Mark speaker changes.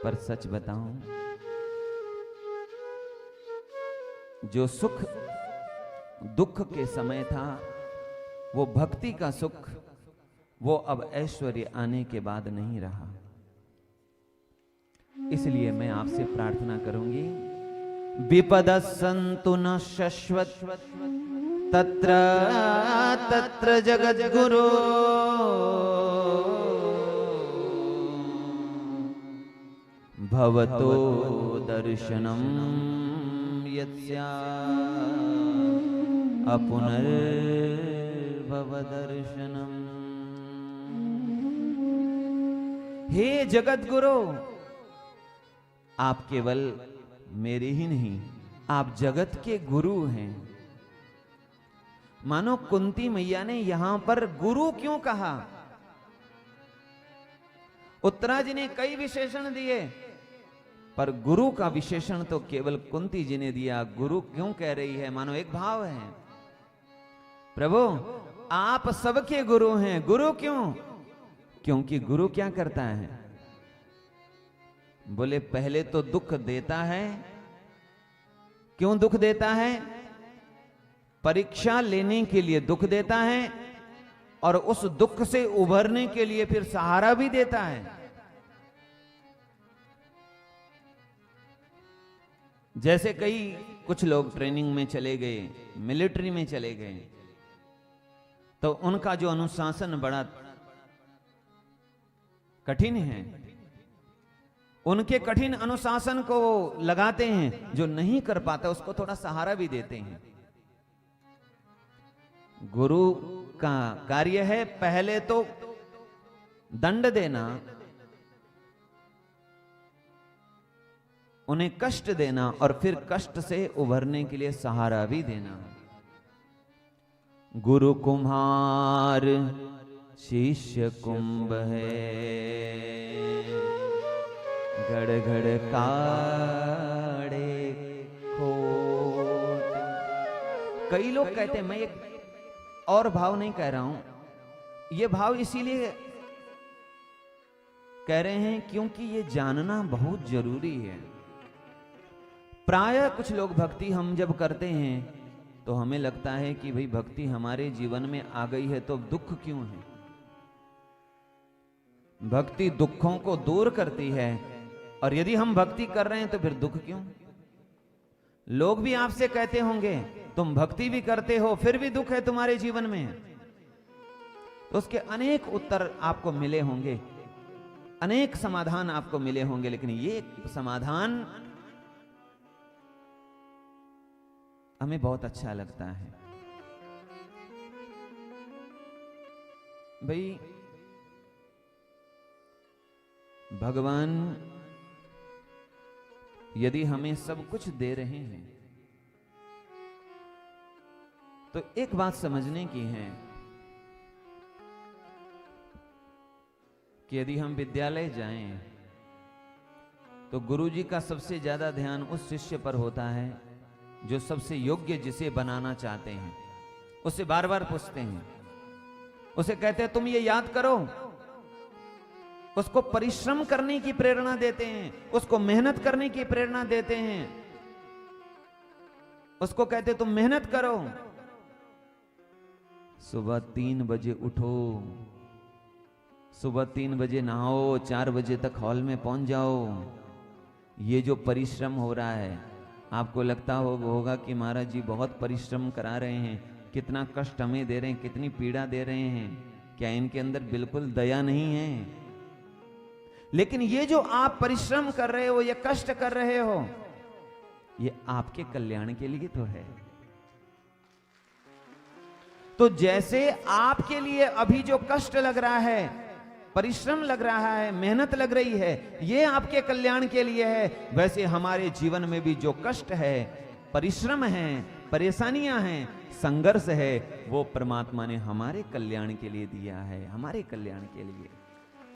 Speaker 1: पर सच बताऊं, जो सुख दुख के समय था वो भक्ति का सुख, वो अब ऐश्वर्य आने के बाद नहीं रहा। इसलिए मैं आपसे प्रार्थना करूंगी, विपद संतु न शश्वत तत्र तत्र जगद्गुरु भवतो दर्शनम यत्स्या अपुनर्भव दर्शनम। हे जगद्गुरु, आप केवल मेरे ही नहीं, आप जगत के गुरु हैं। मानो कुंती मैया ने यहां पर गुरु क्यों कहा? उत्तरा जी ने कई विशेषण दिए, पर गुरु का विशेषण तो केवल कुंती जी ने दिया। गुरु क्यों कह रही है? मानो एक भाव है, प्रभु आप सबके गुरु हैं। गुरु क्यों? क्योंकि गुरु क्या करता है? बोले पहले तो दुख देता है। क्यों दुख देता है? परीक्षा लेने के लिए दुख देता है, और उस दुख से उभरने के लिए फिर सहारा भी देता है। जैसे कुछ लोग ट्रेनिंग में चले गए, मिलिट्री में चले गए, तो उनका जो अनुशासन बड़ा कठिन है, उनके कठिन अनुशासन को लगाते हैं। जो नहीं कर पाता उसको थोड़ा सहारा भी देते हैं। गुरु का कार्य है पहले तो दंड देना, उन्हें कष्ट देना, और फिर कष्ट से उभरने के लिए सहारा भी देना। गुरु कुम्हार शिष्य कुंभ है, गड़ गड़ काड़े खोट। कई लोग कहते हैं, मैं एक और भाव नहीं कह रहा हूं, ये भाव इसीलिए कह रहे हैं क्योंकि ये जानना बहुत जरूरी है। प्रायः कुछ लोग भक्ति हम जब करते हैं तो हमें लगता है कि भाई भक्ति हमारे जीवन में आ गई है तो दुख क्यों है? भक्ति दुखों को दूर करती है, और यदि हम भक्ति कर रहे हैं तो फिर दुख क्यों? लोग भी आपसे कहते होंगे तुम भक्ति भी करते हो फिर भी दुख है तुम्हारे जीवन में, तो उसके अनेक उत्तर आपको मिले होंगे, अनेक समाधान आपको मिले होंगे, लेकिन ये समाधान हमें बहुत अच्छा लगता है। भाई भगवान यदि हमें सब कुछ दे रहे हैं तो एक बात समझने की है कि यदि हम विद्यालय जाएं तो गुरुजी का सबसे ज्यादा ध्यान उस शिष्य पर होता है जो सबसे योग्य जिसे बनाना चाहते हैं। उससे बार बार पूछते हैं, उसे कहते हैं तुम ये याद करो, उसको परिश्रम करने की प्रेरणा देते हैं, उसको मेहनत करने की प्रेरणा देते हैं, उसको कहते तुम मेहनत करो, सुबह 3 बजे उठो, सुबह 3 बजे नहाओ, 4 बजे तक हॉल में पहुंच जाओ। ये जो परिश्रम हो रहा है, आपको लगता होगा कि महाराज जी बहुत परिश्रम करा रहे हैं, कितना कष्ट हमें दे रहे हैं, कितनी पीड़ा दे रहे हैं, क्या इनके अंदर बिल्कुल दया नहीं है? लेकिन ये जो आप परिश्रम कर रहे हो, ये कष्ट कर रहे हो, ये आपके कल्याण के लिए तो है। तो जैसे आपके लिए अभी जो कष्ट लग रहा है, परिश्रम लग रहा है, मेहनत लग रही है, ये आपके कल्याण के लिए है, वैसे हमारे जीवन में भी जो कष्ट है, परिश्रम है, परेशानियां हैं, संघर्ष है, वो परमात्मा ने हमारे कल्याण के लिए दिया है, हमारे कल्याण के लिए।